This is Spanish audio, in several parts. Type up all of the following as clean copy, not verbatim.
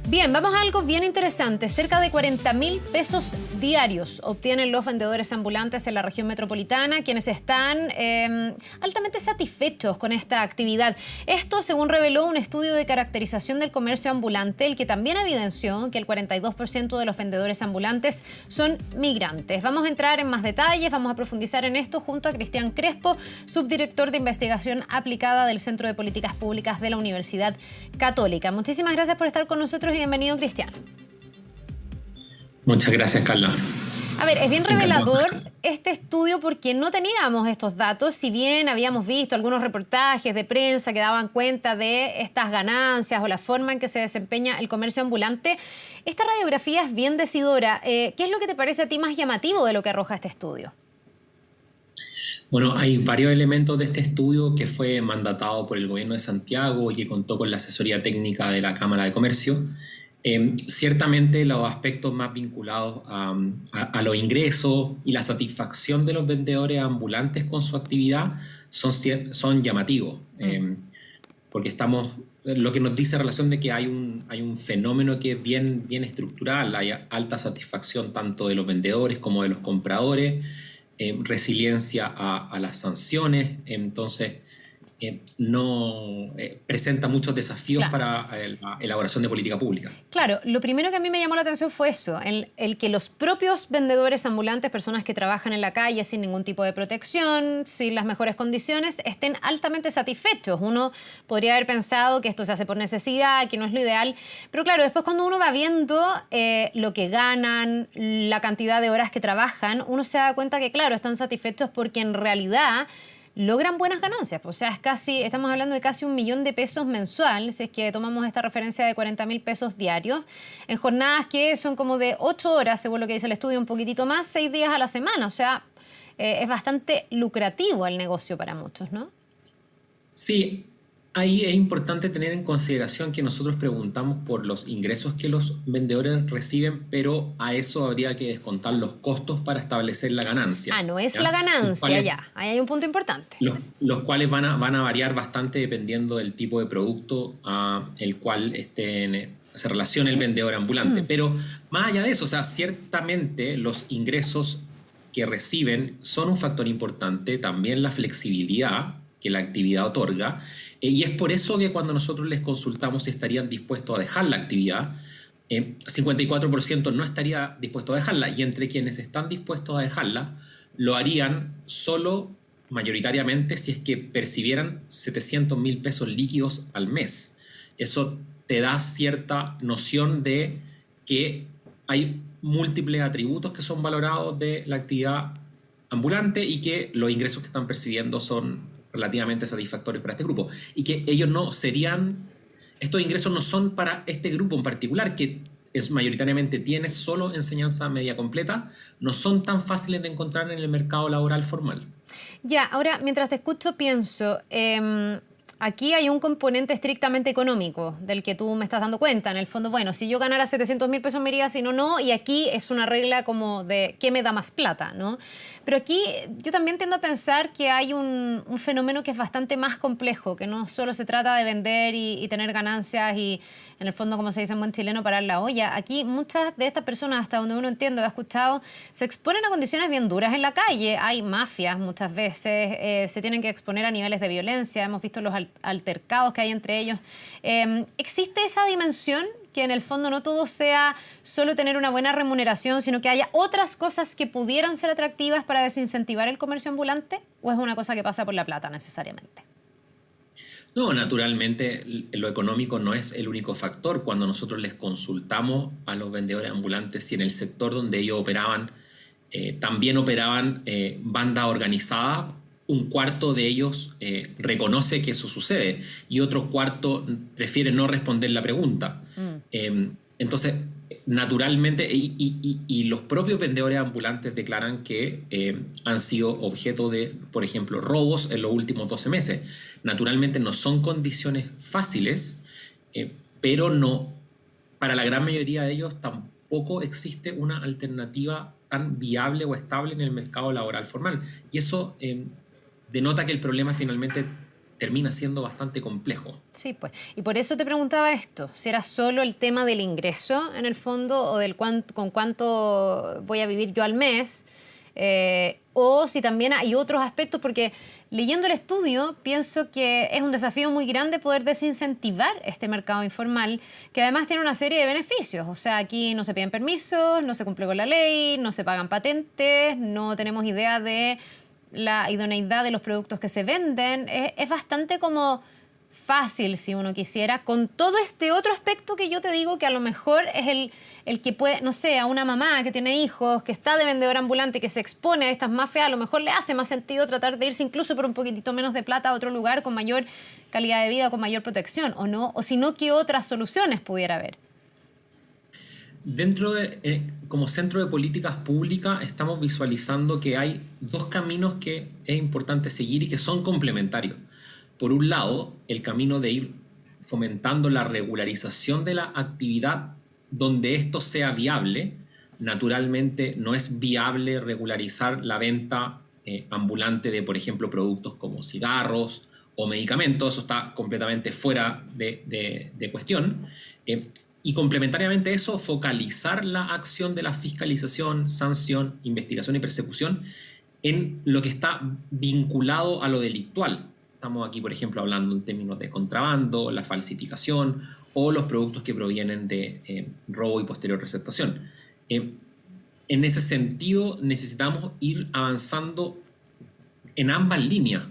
Bien, vamos a algo bien interesante. Cerca de 40.000 pesos diarios obtienen los vendedores ambulantes en la región metropolitana, quienes están altamente satisfechos con esta actividad. Esto según reveló un estudio de caracterización del comercio ambulante, el que también evidenció que el 42% de los vendedores ambulantes son migrantes. Vamos a entrar en más detalles, vamos a profundizar en esto junto a Cristian Crespo, subdirector de investigación aplicada del Centro de Políticas Públicas de la Universidad Católica. Muchísimas gracias por estar con nosotros y bienvenido, Cristian. Muchas gracias, Carla. A ver, es bien revelador este estudio porque no teníamos estos datos, si bien habíamos visto algunos reportajes de prensa que daban cuenta de estas ganancias o la forma en que se desempeña el comercio ambulante. Esta radiografía es bien decidora. ¿Qué es lo que te parece a ti más llamativo de lo que arroja este estudio? Bueno, hay varios elementos de este estudio que fue mandatado por el gobierno de Santiago y que contó con la asesoría técnica de la Cámara de Comercio. Ciertamente los aspectos más vinculados a los ingresos y la satisfacción de los vendedores ambulantes con su actividad son llamativos, porque lo que nos dice relación de que hay un fenómeno que es bien estructural. Hay alta satisfacción tanto de los vendedores como de los compradores, resiliencia a las sanciones, entonces presenta muchos desafíos para la elaboración de política pública. Claro, lo primero que a mí me llamó la atención fue eso, el que los propios vendedores ambulantes, personas que trabajan en la calle sin ningún tipo de protección, sin las mejores condiciones, estén altamente satisfechos. Uno podría haber pensado que esto se hace por necesidad, que no es lo ideal, pero claro, después cuando uno va viendo lo que ganan, la cantidad de horas que trabajan, uno se da cuenta que claro, están satisfechos porque en realidad logran buenas ganancias. O sea, estamos hablando de casi 1 millón de pesos mensual, si es que tomamos esta referencia de 40.000 pesos diarios, en jornadas que son como de 8 horas, según lo que dice el estudio, un poquitito más, 6 días a la semana. O sea, es bastante lucrativo el negocio para muchos, ¿no? Sí, ahí es importante tener en consideración que nosotros preguntamos por los ingresos que los vendedores reciben, pero a eso habría que descontar los costos para establecer la ganancia. Ah, no es la ganancia, ya. Ahí hay un punto importante. Los cuales van a variar bastante dependiendo del tipo de producto el cual se relaciona el vendedor ambulante. Pero más allá de eso, o sea, ciertamente los ingresos que reciben son un factor importante, también la flexibilidad que la actividad otorga, y es por eso que cuando nosotros les consultamos si estarían dispuestos a dejar la actividad, 54% no estaría dispuesto a dejarla, y entre quienes están dispuestos a dejarla, lo harían solo mayoritariamente si es que percibieran 700.000 pesos líquidos al mes. Eso te da cierta noción de que hay múltiples atributos que son valorados de la actividad ambulante y que los ingresos que están percibiendo son relativamente satisfactorios para este grupo, y que estos ingresos no son para este grupo en particular, que mayoritariamente tiene solo enseñanza media completa, no son tan fáciles de encontrar en el mercado laboral formal. Ya, ahora, mientras te escucho, pienso, aquí hay un componente estrictamente económico del que tú me estás dando cuenta. En el fondo, bueno, si yo ganara 700.000 pesos me iría, si no, no. Y aquí es una regla como de qué me da más plata, ¿no? Pero aquí yo también tiendo a pensar que hay un fenómeno que es bastante más complejo, que no solo se trata de vender y tener ganancias y, en el fondo, como se dice en buen chileno, parar la olla. Aquí muchas de estas personas, hasta donde uno entiende o ha escuchado, se exponen a condiciones bien duras en la calle. Hay mafias muchas veces, se tienen que exponer a niveles de violencia. Hemos visto los altercados que hay entre ellos. ¿Existe esa dimensión? Que en el fondo no todo sea solo tener una buena remuneración, sino que haya otras cosas que pudieran ser atractivas para desincentivar el comercio ambulante, ¿o es una cosa que pasa por la plata necesariamente? No, naturalmente lo económico no es el único factor. Cuando nosotros les consultamos a los vendedores ambulantes si en el sector donde ellos operaban también operaban bandas organizadas, un cuarto de ellos reconoce que eso sucede y otro cuarto prefiere no responder la pregunta. Entonces, naturalmente, y los propios vendedores ambulantes declaran que han sido objeto de, por ejemplo, robos en los últimos 12 meses. Naturalmente no son condiciones fáciles, pero no, para la gran mayoría de ellos tampoco existe una alternativa tan viable o estable en el mercado laboral formal. Y eso denota que el problema finalmente termina siendo bastante complejo. Sí, pues. Y por eso te preguntaba esto, si era solo el tema del ingreso en el fondo o del con cuánto voy a vivir yo al mes, o si también hay otros aspectos, porque leyendo el estudio pienso que es un desafío muy grande poder desincentivar este mercado informal, que además tiene una serie de beneficios. O sea, aquí no se piden permisos, no se cumple con la ley, no se pagan patentes, no tenemos idea de la idoneidad de los productos que se venden. Es bastante como fácil, si uno quisiera, con todo este otro aspecto que yo te digo que a lo mejor es el que puede, no sé, a una mamá que tiene hijos, que está de vendedora ambulante, que se expone a estas mafias, a lo mejor le hace más sentido tratar de irse incluso por un poquitito menos de plata a otro lugar con mayor calidad de vida, con mayor protección, ¿o no? O si no, ¿qué otras soluciones pudiera haber? Dentro de, como centro de políticas públicas, estamos visualizando que hay dos caminos que es importante seguir y que son complementarios. Por un lado, el camino de ir fomentando la regularización de la actividad donde esto sea viable. Naturalmente, no es viable regularizar la venta ambulante de, por ejemplo, productos como cigarros o medicamentos. Eso está completamente fuera de cuestión. Y complementariamente a eso, focalizar la acción de la fiscalización, sanción, investigación y persecución en lo que está vinculado a lo delictual. Estamos aquí, por ejemplo, hablando en términos de contrabando, la falsificación o los productos que provienen de robo y posterior receptación. En ese sentido, necesitamos ir avanzando en ambas líneas,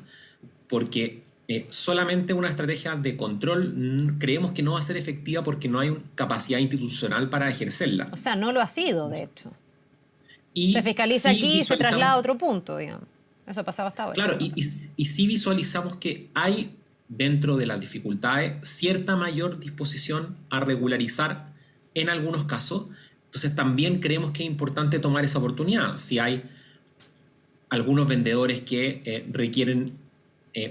porque solamente una estrategia de control creemos que no va a ser efectiva porque no hay capacidad institucional para ejercerla. O sea, no lo ha sido, de hecho. Y Se fiscaliza sí aquí y se traslada a otro punto, digamos. Eso pasaba hasta ahora. Claro, y sí visualizamos que hay dentro de las dificultades cierta mayor disposición a regularizar en algunos casos. Entonces también creemos que es importante tomar esa oportunidad. Si hay algunos vendedores que requieren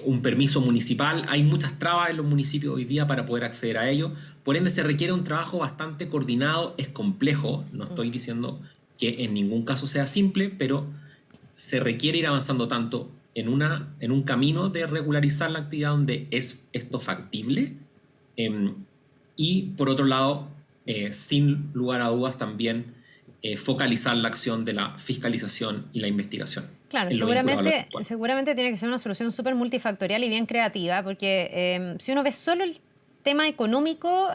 un permiso municipal, hay muchas trabas en los municipios hoy día para poder acceder a ello. Por ende, se requiere un trabajo bastante coordinado. Es complejo, no estoy diciendo que en ningún caso sea simple, pero se requiere ir avanzando tanto en un camino de regularizar la actividad donde es esto factible, y por otro lado, sin lugar a dudas también focalizar la acción de la fiscalización y la investigación. Claro, seguramente tiene que ser una solución súper multifactorial y bien creativa, porque si uno ve solo el tema económico,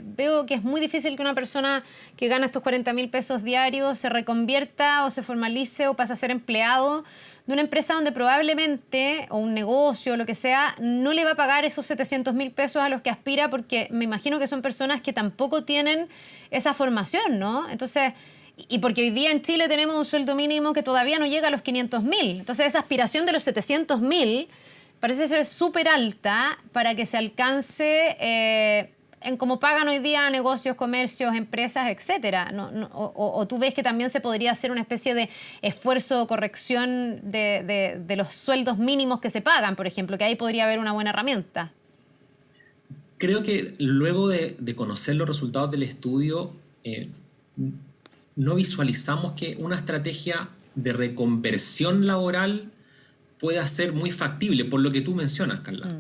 veo que es muy difícil que una persona que gana estos 40.000 pesos diarios se reconvierta o se formalice o pase a ser empleado de una empresa donde probablemente, o un negocio o lo que sea, no le va a pagar esos 700.000 pesos a los que aspira, porque me imagino que son personas que tampoco tienen esa formación, ¿no? Entonces, y porque hoy día en Chile tenemos un sueldo mínimo que todavía no llega a los 500.000. Entonces, esa aspiración de los 700.000 parece ser súper alta para que se alcance en cómo pagan hoy día negocios, comercios, empresas, etcétera. O tú ves que también se podría hacer una especie de esfuerzo o corrección de los sueldos mínimos que se pagan, por ejemplo, que ahí podría haber una buena herramienta. Creo que luego de conocer los resultados del estudio, no visualizamos que una estrategia de reconversión laboral pueda ser muy factible, por lo que tú mencionas, Carla.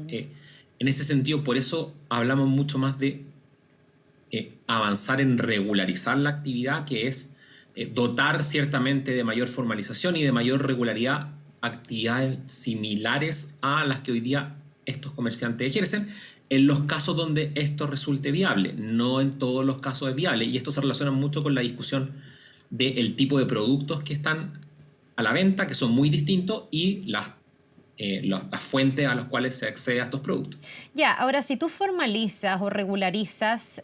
En ese sentido, por eso hablamos mucho más de avanzar en regularizar la actividad, que es dotar ciertamente de mayor formalización y de mayor regularidad actividades similares a las que hoy día estos comerciantes ejercen, en los casos donde esto resulte viable. No en todos los casos es viable, y esto se relaciona mucho con la discusión del tipo de productos que están a la venta, que son muy distintos, y las fuentes a las cuales se accede a estos productos. Ya, ahora si tú formalizas o regularizas,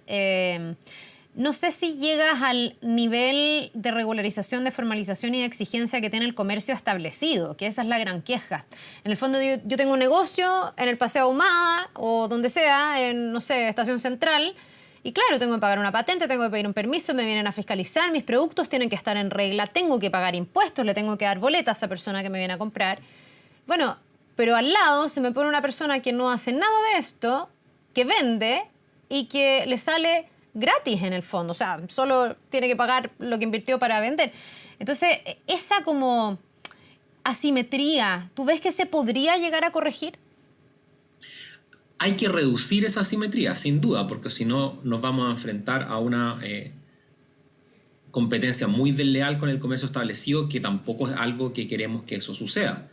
no sé si llegas al nivel de regularización, de formalización y de exigencia que tiene el comercio establecido, que esa es la gran queja. En el fondo yo tengo un negocio en el Paseo Ahumada o donde sea, en, no sé, Estación Central, y claro, tengo que pagar una patente, tengo que pedir un permiso, me vienen a fiscalizar, mis productos tienen que estar en regla, tengo que pagar impuestos, le tengo que dar boleta a esa persona que me viene a comprar. Bueno, pero al lado se me pone una persona que no hace nada de esto, que vende y que le sale gratis en el fondo. O sea, solo tiene que pagar lo que invirtió para vender. Entonces, esa como asimetría, ¿tú ves que se podría llegar a corregir? hay que reducir esa asimetría, sin duda, porque si no nos vamos a enfrentar a una competencia muy desleal con el comercio establecido, que tampoco es algo que queremos que eso suceda.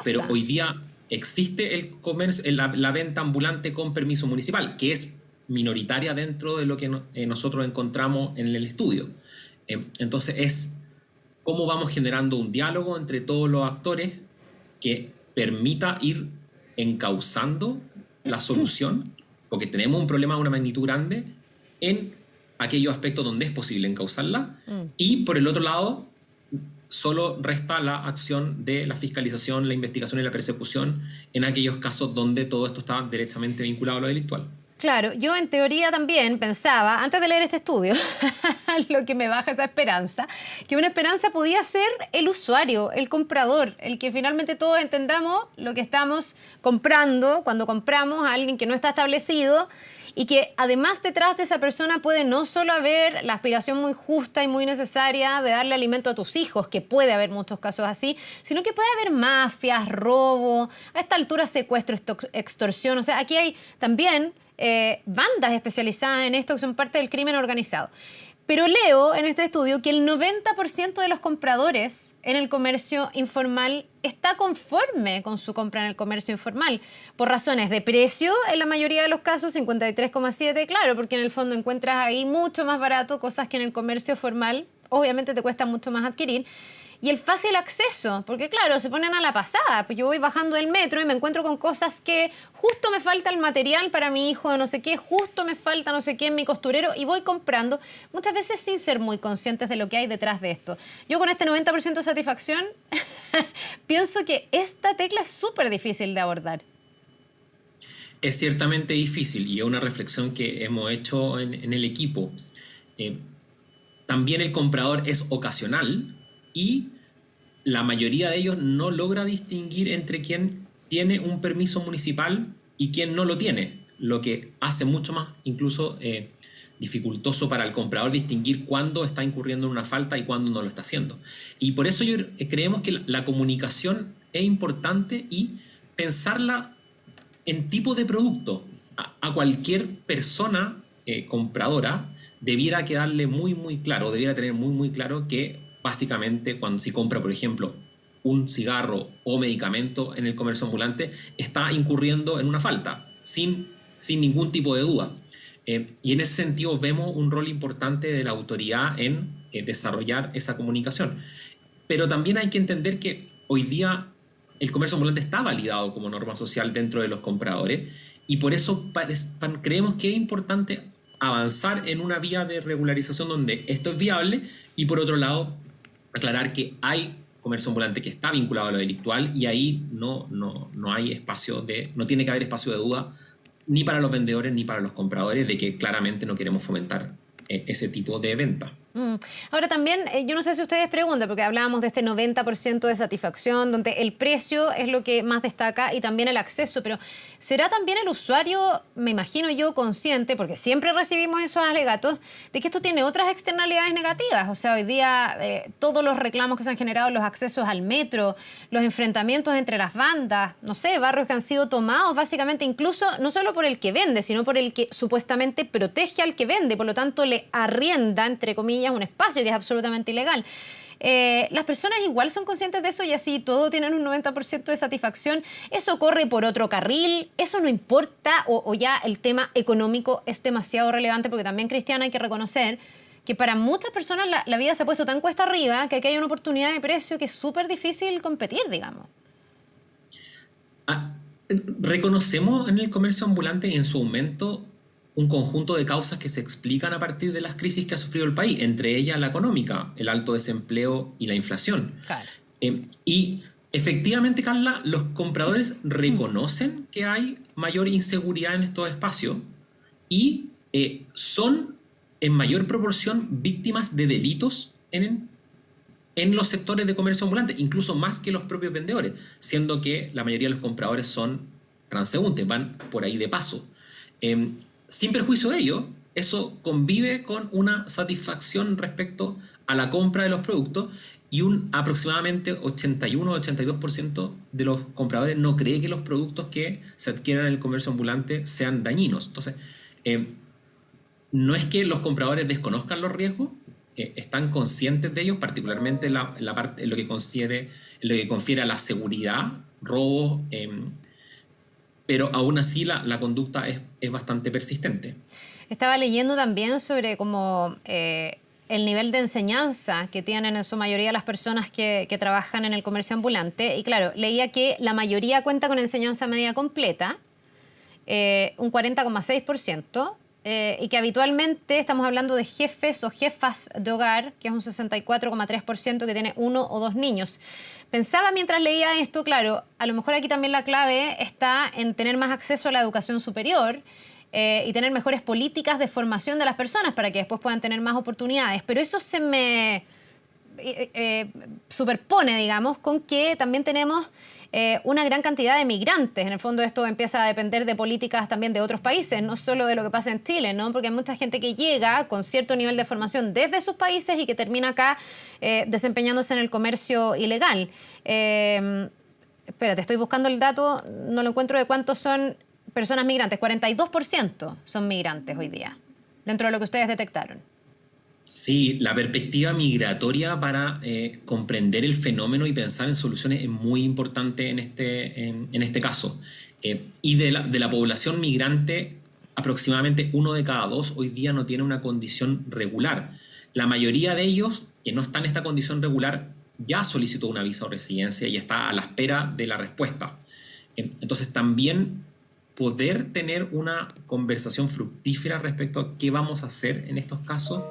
Pero hoy día existe el comercio, la venta ambulante con permiso municipal, que es minoritaria dentro de lo que nosotros encontramos en el estudio. Entonces es cómo vamos generando un diálogo entre todos los actores que permita ir encauzando la solución, porque tenemos un problema de una magnitud grande en aquellos aspectos donde es posible encauzarla, y por el otro lado solo resta la acción de la fiscalización, la investigación y la persecución en aquellos casos donde todo esto está directamente vinculado a lo delictual. Claro, yo en teoría también pensaba, antes de leer este estudio, lo que me baja esa esperanza, que una esperanza podía ser el usuario, el comprador, el que finalmente todos entendamos lo que estamos comprando cuando compramos a alguien que no está establecido, y que además detrás de esa persona puede no solo haber la aspiración muy justa y muy necesaria de darle alimento a tus hijos, que puede haber muchos casos así, sino que puede haber mafias, robo, a esta altura secuestro, extorsión. O sea, aquí hay también bandas especializadas en esto que son parte del crimen organizado. Pero leo en este estudio que el 90% de los compradores en el comercio informal está conforme con su compra en el comercio informal, por razones de precio, en la mayoría de los casos, 53,7%, claro, porque en el fondo encuentras ahí mucho más barato cosas que en el comercio formal, obviamente te cuesta mucho más adquirir, y el fácil acceso, porque claro, se ponen a la pasada, pues yo voy bajando del metro y me encuentro con cosas que justo me falta el material para mi hijo, no sé qué, justo me falta no sé qué en mi costurero y voy comprando, muchas veces sin ser muy conscientes de lo que hay detrás de esto. Yo con este 90% de satisfacción pienso que esta tecla es súper difícil de abordar. Es ciertamente difícil y es una reflexión que hemos hecho en el equipo. También el comprador es ocasional y la mayoría de ellos no logra distinguir entre quien tiene un permiso municipal y quien no lo tiene, lo que hace mucho más incluso dificultoso para el comprador distinguir cuándo está incurriendo en una falta y cuándo no lo está haciendo. Y por eso creemos que la comunicación es importante y pensarla en tipo de producto. A cualquier persona compradora debiera quedarle muy claro, debiera tener muy claro que básicamente cuando se compra, por ejemplo, un cigarro o medicamento en el comercio ambulante, está incurriendo en una falta, sin ningún tipo de duda. Y en ese sentido vemos un rol importante de la autoridad en desarrollar esa comunicación. Pero también hay que entender que hoy día el comercio ambulante está validado como norma social dentro de los compradores y por eso creemos que es importante avanzar en una vía de regularización donde esto es viable y por otro lado aclarar que hay comercio ambulante que está vinculado a lo delictual y ahí no hay espacio no tiene que haber espacio de duda ni para los vendedores ni para los compradores de que claramente no queremos fomentar ese tipo de venta. Ahora también, yo no sé si ustedes preguntan, porque hablábamos de este 90% de satisfacción, donde el precio es lo que más destaca y también el acceso, pero ¿será también el usuario, me imagino yo, consciente, porque siempre recibimos esos alegatos, de que esto tiene otras externalidades negativas? O sea, hoy día todos los reclamos que se han generado, los accesos al metro, los enfrentamientos entre las bandas, no sé, barrios que han sido tomados básicamente incluso no solo por el que vende, sino por el que supuestamente protege al que vende, por lo tanto le arrienda, entre comillas, un espacio que es absolutamente ilegal. Las personas igual son conscientes de eso y así todo tienen un 90% de satisfacción. Eso corre por otro carril, eso no importa o ya el tema económico es demasiado relevante porque también, Cristiana, hay que reconocer que para muchas personas la vida se ha puesto tan cuesta arriba que aquí hay una oportunidad de precio que es súper difícil competir, digamos. Reconocemos en el comercio ambulante y en su aumento un conjunto de causas que se explican a partir de las crisis que ha sufrido el país, entre ellas la económica, el alto desempleo y la inflación. Claro. Y efectivamente, Carla, los compradores reconocen que hay mayor inseguridad en estos espacios y son en mayor proporción víctimas de delitos en los sectores de comercio ambulante, incluso más que los propios vendedores, siendo que la mayoría de los compradores son transeúntes, van por ahí de paso. Sin perjuicio de ello, eso convive con una satisfacción respecto a la compra de los productos y un aproximadamente 81-82% de los compradores no cree que los productos que se adquieran en el comercio ambulante sean dañinos. Entonces, no es que los compradores desconozcan los riesgos, están conscientes de ellos, particularmente la parte, en lo que confiere a la seguridad, robos, pero aún así la conducta es bastante persistente. Estaba leyendo también sobre cómo el nivel de enseñanza que tienen en su mayoría las personas que trabajan en el comercio ambulante. Y claro, leía que la mayoría cuenta con enseñanza media completa, un 40,6%, y que habitualmente estamos hablando de jefes o jefas de hogar, que es un 64,3% que tiene 1 o 2 niños. Pensaba mientras leía esto, claro, a lo mejor aquí también la clave está en tener más acceso a la educación superior, y tener mejores políticas de formación de las personas para que después puedan tener más oportunidades. Pero eso se me superpone, digamos, con que también tenemos una gran cantidad de migrantes. En el fondo esto empieza a depender de políticas también de otros países, no solo de lo que pasa en Chile, ¿no? Porque hay mucha gente que llega con cierto nivel de formación desde sus países y que termina acá desempeñándose en el comercio ilegal. Espérate, estoy buscando el dato, no lo encuentro de cuántos son personas migrantes. 42% son migrantes hoy día, dentro de lo que ustedes detectaron. Sí, la perspectiva migratoria para comprender el fenómeno y pensar en soluciones es muy importante en este caso. Y de la población migrante, aproximadamente 1 de cada 2 hoy día no tiene una condición regular. La mayoría de ellos, que no está en esta condición regular, ya solicitó una visa o residencia y está a la espera de la respuesta. Entonces también poder tener una conversación fructífera respecto a qué vamos a hacer en estos casos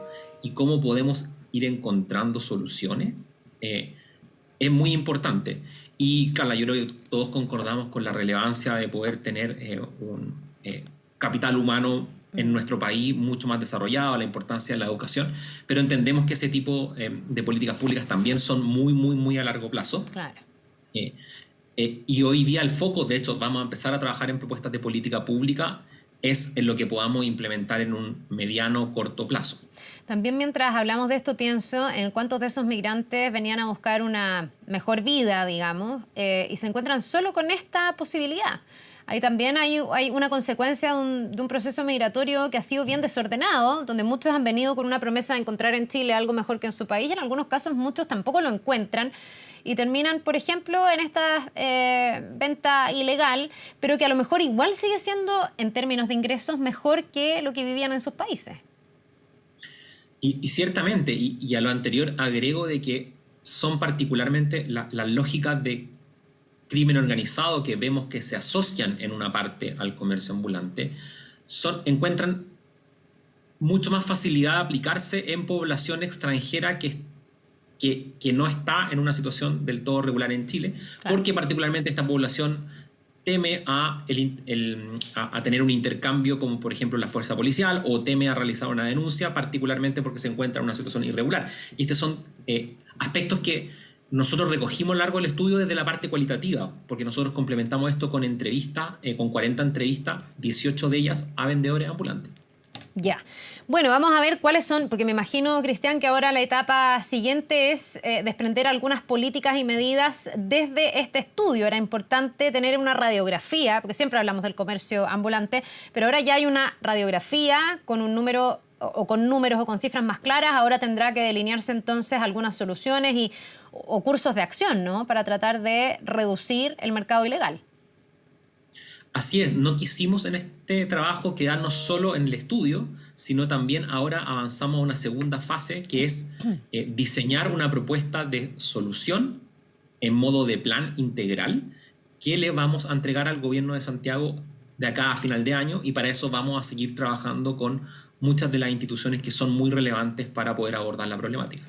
y cómo podemos ir encontrando soluciones, es muy importante. Y, Carla, yo creo que todos concordamos con la relevancia de poder tener un capital humano en nuestro país mucho más desarrollado, la importancia de la educación, pero entendemos que ese tipo de políticas públicas también son muy, muy, muy a largo plazo. Claro. Y hoy día el foco, de hecho, vamos a empezar a trabajar en propuestas de política pública, es en lo que podamos implementar en un mediano, corto plazo. También mientras hablamos de esto pienso en cuántos de esos migrantes venían a buscar una mejor vida, digamos, y se encuentran solo con esta posibilidad. Ahí también hay una consecuencia de un proceso migratorio que ha sido bien desordenado, donde muchos han venido con una promesa de encontrar en Chile algo mejor que en su país, y en algunos casos muchos tampoco lo encuentran y terminan, por ejemplo, en esta venta ilegal, pero que a lo mejor igual sigue siendo, en términos de ingresos, mejor que lo que vivían en sus países. Y ciertamente, y a lo anterior agrego de que son particularmente las lógicas de crimen organizado que vemos que se asocian en una parte al comercio ambulante, encuentran mucho más facilidad de aplicarse en población extranjera que no está en una situación del todo regular en Chile, claro, porque particularmente esta población teme a tener un intercambio como por ejemplo la fuerza policial, o teme a realizar una denuncia, particularmente porque se encuentra en una situación irregular. Y estos son aspectos que nosotros recogimos a lo largo del estudio desde la parte cualitativa, porque nosotros complementamos esto con entrevistas, con 40 entrevistas, 18 de ellas a vendedores ambulantes. Ya. Bueno, vamos a ver cuáles son, porque me imagino, Cristian, que ahora la etapa siguiente es desprender algunas políticas y medidas desde este estudio. Era importante tener una radiografía, porque siempre hablamos del comercio ambulante, pero ahora ya hay una radiografía con un número o con números o con cifras más claras. Ahora tendrá que delinearse entonces algunas soluciones o cursos de acción, ¿no?, para tratar de reducir el mercado ilegal. Así es, no quisimos en este trabajo quedarnos solo en el estudio, sino también ahora avanzamos a una segunda fase, que es diseñar una propuesta de solución en modo de plan integral que le vamos a entregar al gobierno de Santiago de acá a final de año, y para eso vamos a seguir trabajando con muchas de las instituciones que son muy relevantes para poder abordar la problemática.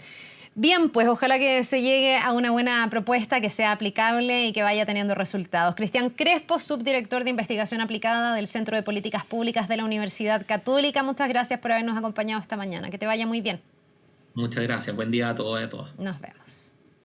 Bien, pues ojalá que se llegue a una buena propuesta que sea aplicable y que vaya teniendo resultados. Cristian Crespo, subdirector de Investigación Aplicada del Centro de Políticas Públicas de la Universidad Católica, muchas gracias por habernos acompañado esta mañana. Que te vaya muy bien. Muchas gracias. Buen día a todos y a todas. Nos vemos.